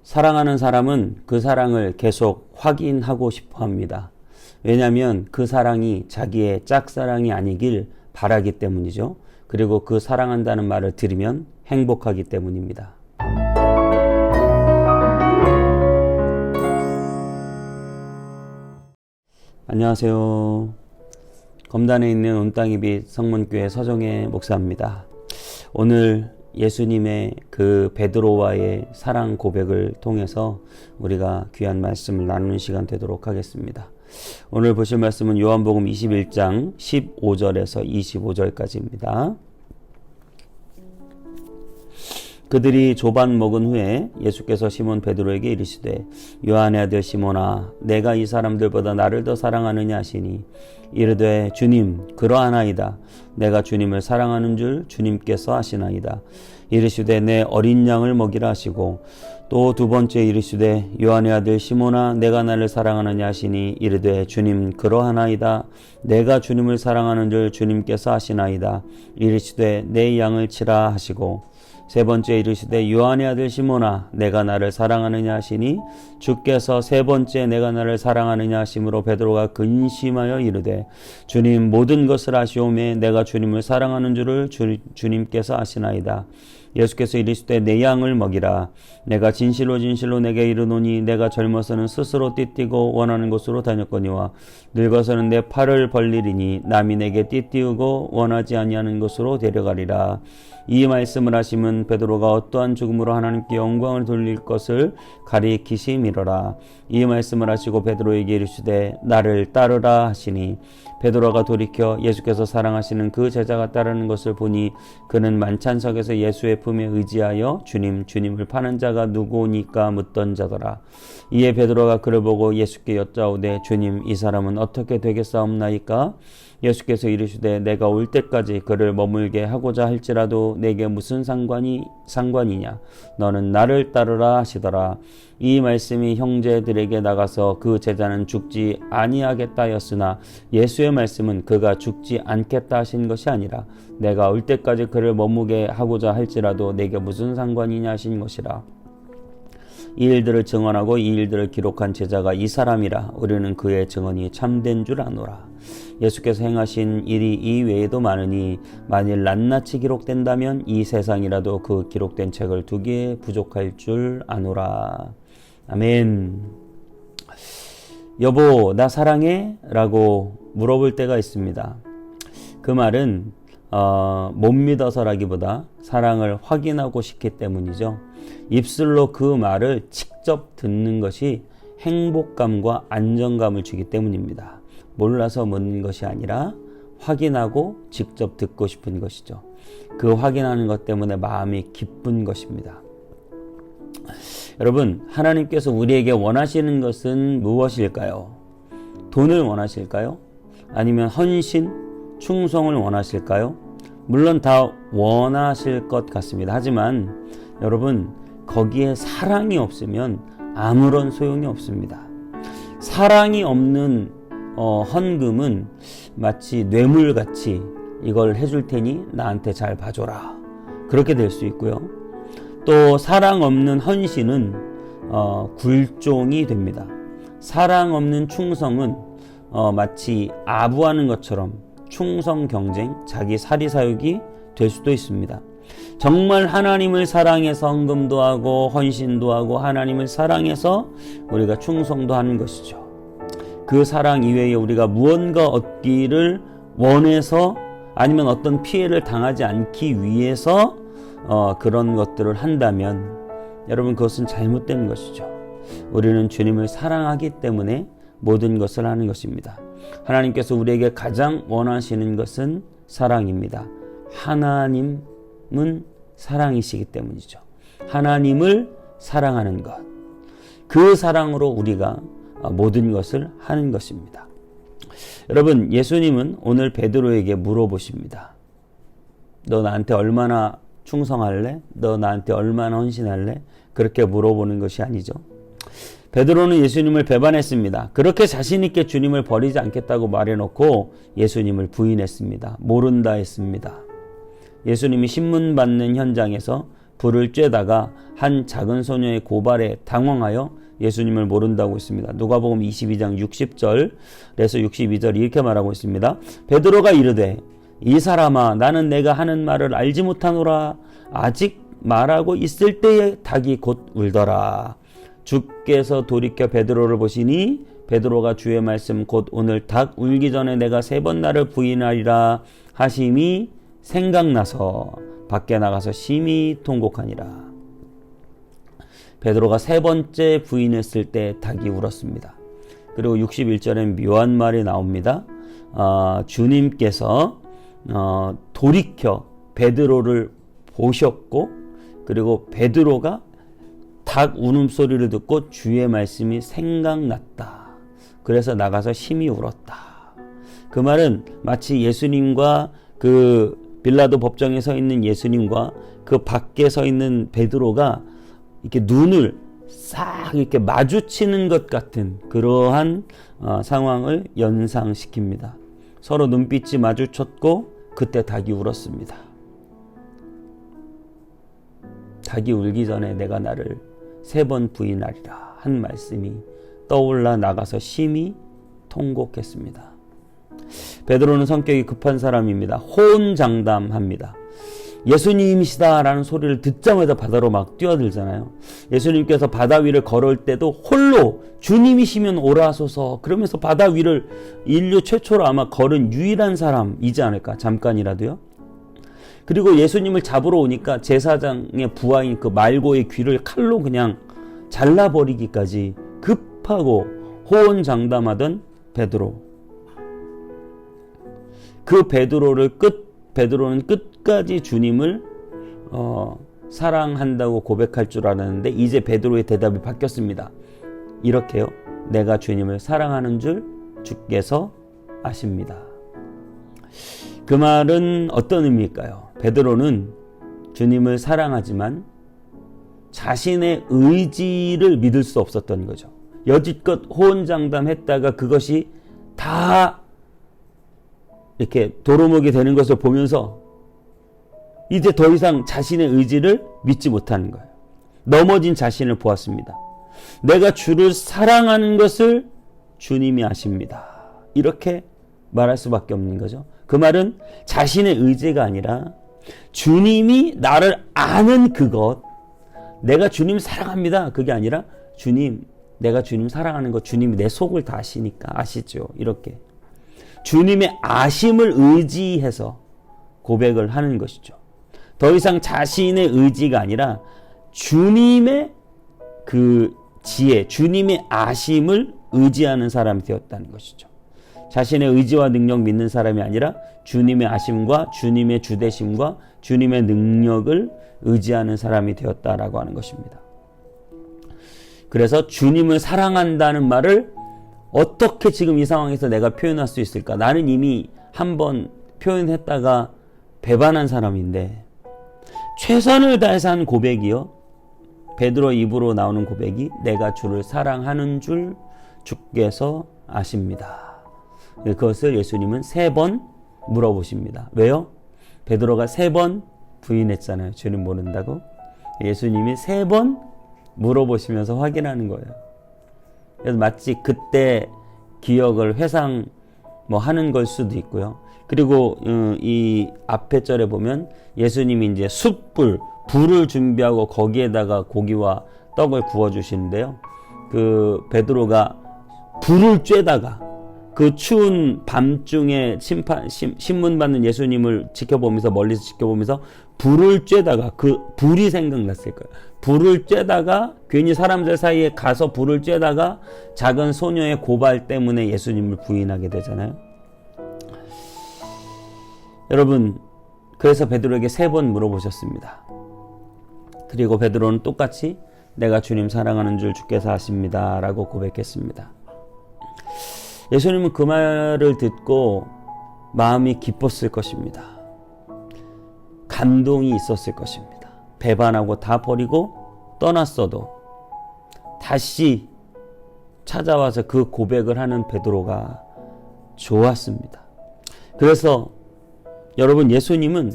사랑하는 사람은 그 사랑을 계속 확인하고 싶어 합니다. 왜냐하면 그 사랑이 자기의 짝사랑이 아니길 바라기 때문이죠. 그리고 그 사랑한다는 말을 들으면 행복하기 때문입니다. 안녕하세요. 검단에 있는 온땅이빛 성문교회 서정혜 목사입니다. 오늘 예수님의 그 베드로와의 사랑 고백을 통해서 우리가 귀한 말씀을 나누는 시간 되도록 하겠습니다. 오늘 보실 말씀은 요한복음 21장 15절에서 25절까지입니다. 그들이 조반 먹은 후에 예수께서 시몬 베드로에게 이르시되 요한의 아들 시몬아 내가 이 사람들보다 나를 더 사랑하느냐 하시니 이르되 주님 그러하나이다. 내가 주님을 사랑하는 줄 주님께서 아시나이다. 이르시되 내 어린 양을 먹이라 하시고 또 두 번째 이르시되 요한의 아들 시몬아 내가 나를 사랑하느냐 하시니 이르되 주님 그러하나이다. 내가 주님을 사랑하는 줄 주님께서 아시나이다. 이르시되 내 양을 치라 하시고 세 번째 이르시되 요한의 아들 시몬아 내가 나를 사랑하느냐 하시니 주께서 세 번째 내가 나를 사랑하느냐 하심으로 베드로가 근심하여 이르되 주님 모든 것을 아시오매 내가 주님을 사랑하는 줄을 주님께서 아시나이다. 예수께서 이르시되 내 양을 먹이라. 내가 진실로 진실로 내게 이르노니 내가 젊어서는 스스로 띠띠고 원하는 곳으로 다녔거니와 늙어서는 내 팔을 벌리리니 남이 내게 띠띠우고 원하지 아니하는 곳으로 데려가리라. 이 말씀을 하심은 베드로가 어떠한 죽음으로 하나님께 영광을 돌릴 것을 가리키시 미러라. 이 말씀을 하시고 베드로에게 이르시되 나를 따르라 하시니 베드로가 돌이켜 예수께서 사랑하시는 그 제자가 따르는 것을 보니 그는 만찬석에서 예수의 품에 의지하여 주님을 파는 자가 누구니까 묻던 자더라. 이에 베드로가 그를 보고 예수께 여짜오되 주님 이 사람은 어떻게 되겠사옵나이까? 예수께서 이르시되 내가 올 때까지 그를 머물게 하고자 할지라도 내게 무슨 상관이냐? 너는 나를 따르라 하시더라. 이 말씀이 형제들에게 나가서 그 제자는 죽지 아니하겠다 하였으나 예수의 말씀은 그가 죽지 않겠다 하신 것이 아니라 내가 올 때까지 그를 머무게 하고자 할지라도 내게 무슨 상관이냐 하신 것이라. 이 일들을 증언하고 이 일들을 기록한 제자가 이 사람이라. 우리는 그의 증언이 참된 줄 아노라. 예수께서 행하신 일이 이 외에도 많으니 만일 낱낱이 기록된다면 이 세상이라도 그 기록된 책을 두기에 부족할 줄 아노라. 아멘. 여보 나 사랑해? 라고 물어볼 때가 있습니다. 그 말은 못 믿어서라기보다 사랑을 확인하고 싶기 때문이죠. 입술로 그 말을 직접 듣는 것이 행복감과 안정감을 주기 때문입니다. 몰라서 묻는 것이 아니라 확인하고 직접 듣고 싶은 것이죠. 그 확인하는 것 때문에 마음이 기쁜 것입니다. 여러분, 하나님께서 우리에게 원하시는 것은 무엇일까요? 돈을 원하실까요? 아니면 헌신, 충성을 원하실까요? 물론 다 원하실 것 같습니다. 하지만 여러분, 거기에 사랑이 없으면 아무런 소용이 없습니다. 사랑이 없는 헌금은 마치 뇌물같이 이걸 해줄 테니 나한테 잘 봐줘라. 그렇게 될 수 있고요. 또 사랑 없는 헌신은 굴종이 됩니다. 사랑 없는 충성은 마치 아부하는 것처럼 충성 경쟁, 자기 사리사욕이 될 수도 있습니다. 정말 하나님을 사랑해서 헌금도 하고 헌신도 하고 하나님을 사랑해서 우리가 충성도 하는 것이죠. 그 사랑 이외에 우리가 무언가 얻기를 원해서 아니면 어떤 피해를 당하지 않기 위해서 그런 것들을 한다면 여러분 그것은 잘못된 것이죠. 우리는 주님을 사랑하기 때문에 모든 것을 하는 것입니다. 하나님께서 우리에게 가장 원하시는 것은 사랑입니다. 하나님은 사랑이시기 때문이죠. 하나님을 사랑하는 것, 그 사랑으로 우리가 모든 것을 하는 것입니다. 여러분, 예수님은 오늘 베드로에게 물어보십니다. 너 나한테 얼마나 충성할래? 너 나한테 얼마나 헌신할래? 그렇게 물어보는 것이 아니죠. 베드로는 예수님을 배반했습니다. 그렇게 자신 있게 주님을 버리지 않겠다고 말해놓고 예수님을 부인했습니다. 모른다 했습니다. 예수님이 신문 받는 현장에서 불을 쬐다가 한 작은 소녀의 고발에 당황하여 예수님을 모른다고 있습니다. 누가복음 22장 60절에서 62절 이렇게 말하고 있습니다. 베드로가 이르되 이 사람아 나는 내가 하는 말을 알지 못하노라. 아직 말하고 있을 때에 닭이 곧 울더라. 주께서 돌이켜 베드로를 보시니 베드로가 주의 말씀 곧 오늘 닭 울기 전에 내가 3번 나를 부인하리라 하심이 생각나서 밖에 나가서 심히 통곡하니라. 베드로가 3번째 부인했을 때 닭이 울었습니다. 그리고 61절엔 묘한 말이 나옵니다. 주님께서 돌이켜 베드로를 보셨고 그리고 베드로가 닭 울음소리를 듣고 주의 말씀이 생각났다. 그래서 나가서 심히 울었다. 그 말은 마치 예수님과 그 빌라도 법정에 서 있는 예수님과 그 밖에 서 있는 베드로가 이렇게 눈을 싹 이렇게 마주치는 것 같은 그러한 상황을 연상시킵니다. 서로 눈빛이 마주쳤고 그때 닭이 울었습니다. 닭이 울기 전에 내가 나를 3번 부인하리라 한 말씀이 떠올라 나가서 심히 통곡했습니다. 베드로는 성격이 급한 사람입니다. 호언장담합니다. 예수님이시다라는 소리를 듣자마자 바다로 막 뛰어들잖아요. 예수님께서 바다 위를 걸을 때도 홀로 주님이시면 오라소서 그러면서 바다 위를 인류 최초로 아마 걸은 유일한 사람이지 않을까, 잠깐이라도요. 그리고 예수님을 잡으러 오니까 제사장의 부하인 그 말고의 귀를 칼로 그냥 잘라버리기까지 급하고 호언장담하던 베드로. 그 베드로는 끝까지 주님을 사랑한다고 고백할 줄 알았는데 이제 베드로의 대답이 바뀌었습니다. 이렇게요. 내가 주님을 사랑하는 줄 주께서 아십니다. 그 말은 어떤 의미일까요? 베드로는 주님을 사랑하지만 자신의 의지를 믿을 수 없었던 거죠. 여지껏 호언장담했다가 그것이 다 이렇게 도루묵이 되는 것을 보면서 이제 더 이상 자신의 의지를 믿지 못하는 거예요. 넘어진 자신을 보았습니다. 내가 주를 사랑하는 것을 주님이 아십니다. 이렇게 말할 수밖에 없는 거죠. 그 말은 자신의 의지가 아니라 주님이 나를 아는 그것, 내가 주님 사랑합니다. 그게 아니라 주님, 내가 주님 사랑하는 것, 주님이 내 속을 다 아시니까 아시죠. 이렇게 주님의 아심을 의지해서 고백을 하는 것이죠. 더 이상 자신의 의지가 아니라 주님의 그 지혜, 주님의 아심을 의지하는 사람이 되었다는 것이죠. 자신의 의지와 능력 믿는 사람이 아니라 주님의 아심과 주님의 주대심과 주님의 능력을 의지하는 사람이 되었다라고 하는 것입니다. 그래서 주님을 사랑한다는 말을 어떻게 지금 이 상황에서 내가 표현할 수 있을까? 나는 이미 한번 표현했다가 배반한 사람인데 최선을 다해서 한 고백이요. 베드로 입으로 나오는 고백이 내가 주를 사랑하는 줄 주께서 아십니다. 그것을 예수님은 3번 물어보십니다. 왜요? 베드로가 3번 부인했잖아요. 주님 모른다고. 예수님이 3번 물어보시면서 확인하는 거예요. 그래서 마치 그때 기억을 회상 하는 걸 수도 있고요. 그리고 이 앞에 절에 보면 예수님이 이제 불을 준비하고 거기에다가 고기와 떡을 구워 주시는데요. 그 베드로가 불을 쬐다가 그 추운 밤중에 신문 받는 예수님을 지켜보면서 멀리서 지켜보면서 불을 쬐다가 그 불이 생각났을 거예요. 불을 쬐다가 괜히 사람들 사이에 가서 불을 쬐다가 작은 소녀의 고발 때문에 예수님을 부인하게 되잖아요. 여러분, 그래서 베드로에게 3번 물어보셨습니다. 그리고 베드로는 똑같이 내가 주님 사랑하는 줄 주께서 아십니다 라고 고백했습니다. 예수님은 그 말을 듣고 마음이 기뻤을 것입니다. 감동이 있었을 것입니다. 배반하고 다 버리고 떠났어도 다시 찾아와서 그 고백을 하는 베드로가 좋았습니다. 그래서 여러분, 예수님은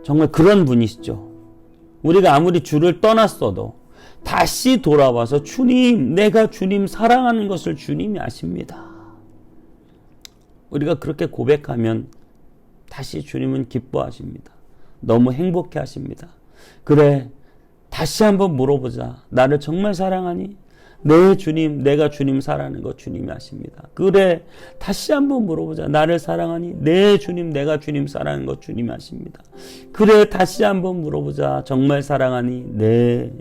정말 그런 분이시죠. 우리가 아무리 주를 떠났어도 다시 돌아와서 주님, 내가 주님 사랑하는 것을 주님이 아십니다. 우리가 그렇게 고백하면 다시 주님은 기뻐하십니다. 너무 행복해 하십니다. 그래, 다시 한번 물어보자. 나를 정말 사랑하니? 네, 주님, 내가 주님 사랑하는 것 주님이 아십니다. 그래, 다시 한번 물어보자. 나를 사랑하니? 네, 주님, 내가 주님 사랑하는 것 주님이 아십니다. 그래, 다시 한번 물어보자. 정말 사랑하니? 네,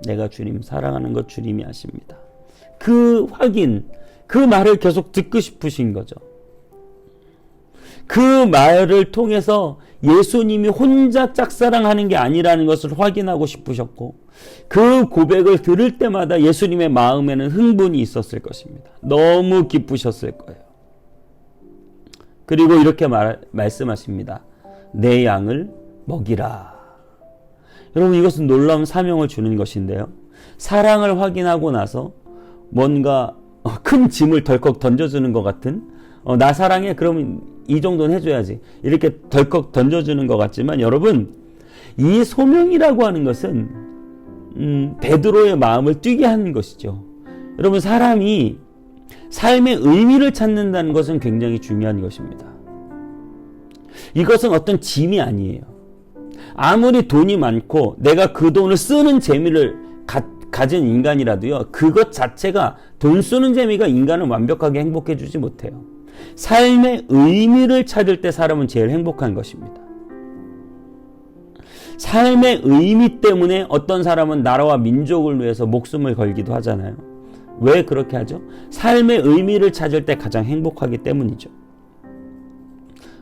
내가 주님 사랑하는 것 주님이 아십니다. 그 확인, 그 말을 계속 듣고 싶으신 거죠. 그 말을 통해서 예수님이 혼자 짝사랑하는 게 아니라는 것을 확인하고 싶으셨고, 그 고백을 들을 때마다 예수님의 마음에는 흥분이 있었을 것입니다. 너무 기쁘셨을 거예요. 그리고 이렇게 말씀하십니다. 내 양을 먹이라. 여러분, 이것은 놀라운 사명을 주는 것인데요. 사랑을 확인하고 나서 뭔가 큰 짐을 덜컥 던져주는 것 같은, 나 사랑해? 그러면 이 정도는 해줘야지. 이렇게 덜컥 던져주는 것 같지만, 여러분, 이 소명이라고 하는 것은 베드로의 마음을 뛰게 하는 것이죠. 여러분, 사람이 삶의 의미를 찾는다는 것은 굉장히 중요한 것입니다. 이것은 어떤 짐이 아니에요. 아무리 돈이 많고 내가 그 돈을 쓰는 재미를 가진 인간이라도요, 그것 자체가, 돈 쓰는 재미가 인간을 완벽하게 행복해 주지 못해요. 삶의 의미를 찾을 때 사람은 제일 행복한 것입니다. 삶의 의미 때문에 어떤 사람은 나라와 민족을 위해서 목숨을 걸기도 하잖아요. 왜 그렇게 하죠? 삶의 의미를 찾을 때 가장 행복하기 때문이죠.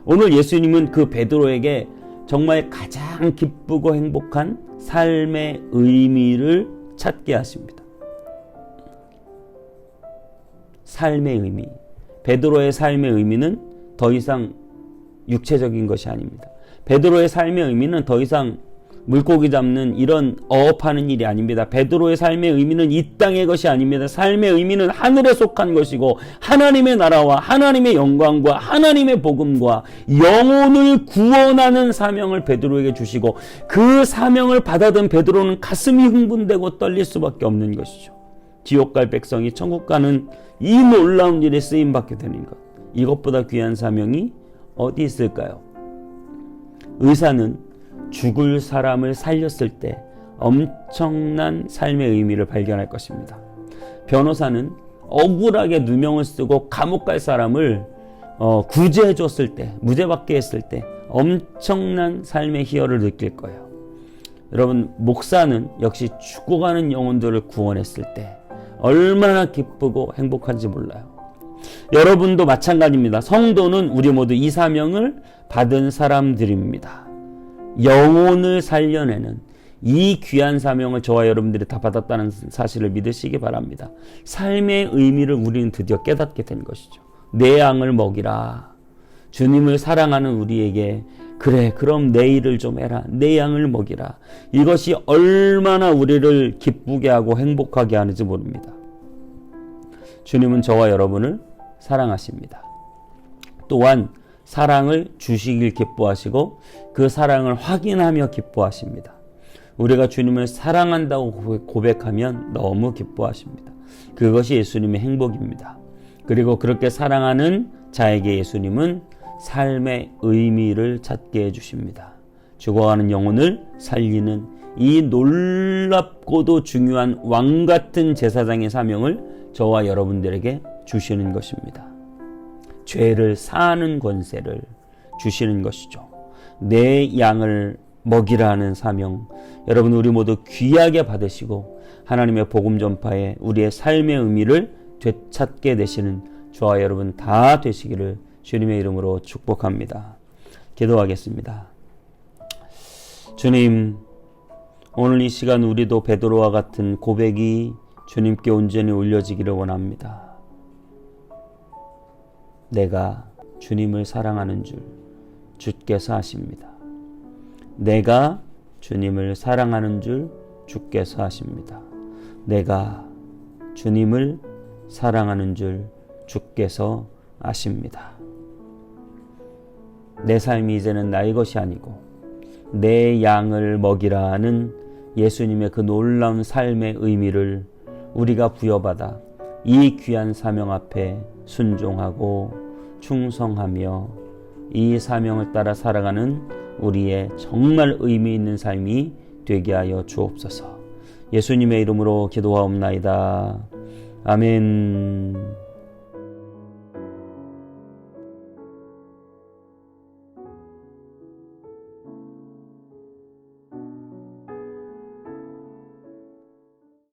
오늘 예수님은 그 베드로에게 정말 가장 기쁘고 행복한 삶의 의미를 찾게 하십니다. 삶의 의미. 베드로의 삶의 의미는 더 이상 육체적인 것이 아닙니다. 베드로의 삶의 의미는 더 이상 물고기 잡는 이런 어업하는 일이 아닙니다. 베드로의 삶의 의미는 이 땅의 것이 아닙니다. 삶의 의미는 하늘에 속한 것이고, 하나님의 나라와 하나님의 영광과 하나님의 복음과 영혼을 구원하는 사명을 베드로에게 주시고, 그 사명을 받아든 베드로는 가슴이 흥분되고 떨릴 수밖에 없는 것이죠. 지옥 갈 백성이 천국 가는 이 놀라운 일에 쓰임받게 되는 것, 이것보다 귀한 사명이 어디 있을까요? 의사는 죽을 사람을 살렸을 때 엄청난 삶의 의미를 발견할 것입니다. 변호사는 억울하게 누명을 쓰고 감옥 갈 사람을 구제해 줬을 때, 무죄받게 했을 때 엄청난 삶의 희열을 느낄 거예요. 여러분, 목사는 역시 죽어가는 영혼들을 구원했을 때 얼마나 기쁘고 행복한지 몰라요. 여러분도 마찬가지입니다. 성도는 우리 모두 이 사명을 받은 사람들입니다. 영혼을 살려내는 이 귀한 사명을 저와 여러분들이 다 받았다는 사실을 믿으시기 바랍니다. 삶의 의미를 우리는 드디어 깨닫게 된 것이죠. 내 양을 먹이라. 주님을 사랑하는 우리에게, 그래, 그럼 내 일을 좀 해라. 내 양을 먹이라. 이것이 얼마나 우리를 기쁘게 하고 행복하게 하는지 모릅니다. 주님은 저와 여러분을 사랑하십니다. 또한 사랑을 주시길 기뻐하시고 그 사랑을 확인하며 기뻐하십니다. 우리가 주님을 사랑한다고 고백하면 너무 기뻐하십니다. 그것이 예수님의 행복입니다. 그리고 그렇게 사랑하는 자에게 예수님은 삶의 의미를 찾게 해주십니다. 죽어가는 영혼을 살리는 이 놀랍고도 중요한 왕같은 제사장의 사명을 저와 여러분들에게 주시는 것입니다. 죄를 사하는 권세를 주시는 것이죠. 내 양을 먹이라는 사명, 여러분 우리 모두 귀하게 받으시고 하나님의 복음 전파에 우리의 삶의 의미를 되찾게 되시는 저와 여러분 다 되시기를 주님의 이름으로 축복합니다. 기도하겠습니다. 주님, 오늘 이 시간 우리도 베드로와 같은 고백이 주님께 온전히 올려지기를 원합니다. 내가 주님을 사랑하는 줄 주께서 아십니다. 내가 주님을 사랑하는 줄 주께서 아십니다. 내가 주님을 사랑하는 줄 주께서 아십니다. 내 삶이 이제는 나의 것이 아니고 내 양을 먹이라는 예수님의 그 놀라운 삶의 의미를 우리가 부여받아 이 귀한 사명 앞에 순종하고 충성하며 이 사명을 따라 살아가는 우리의 정말 의미 있는 삶이 되게 하여 주옵소서. 예수님의 이름으로 기도하옵나이다. 아멘.